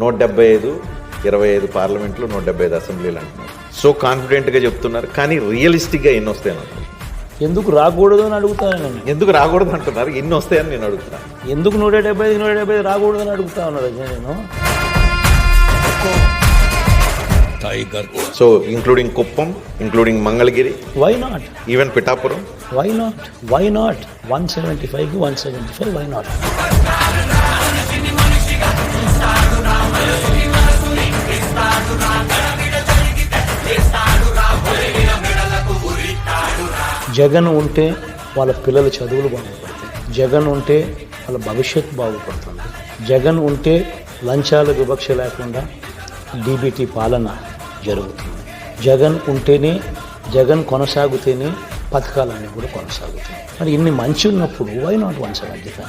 175, 25 పార్లమెంట్లు, 175 అసెంబ్లీలు అంటున్నారు. సో కాన్ఫిడెంట్గా చెప్తున్నారు, కానీ రియలిస్టిక్గా ఎన్ని వస్తాయని అంటున్నారు. ఎందుకు రాకూడదు అని అడుగుతాను నేను. ఎందుకు రాకూడదు అంటున్నారు, ఎన్ని వస్తాయని నేను అడుగుతున్నాను. ఎందుకు 175 రాకూడదు అని అడుగుతా ఉన్నాడు నేను. So including Kuppam, including Mangalagiri, why not, even Pithapuram, why not, why not 175కి 175, వై నాట్. జగన్ ఉంటే వాళ్ళ పిల్లల చదువులు బాగుపడతాయి, జగన్ ఉంటే వాళ్ళ భవిష్యత్తు బాగుపడుతుంది, జగన్ ఉంటే లంచాల వివక్ష లేకుండా డీబీటీ పాలన జరుగుతుంది, జగన్ ఉంటేనే, జగన్ కొనసాగితేనే పథకాలన్నీ కూడా కొనసాగుతాయి. మరి ఇన్ని మంచి ఉన్నప్పుడు వై నాట్ 175?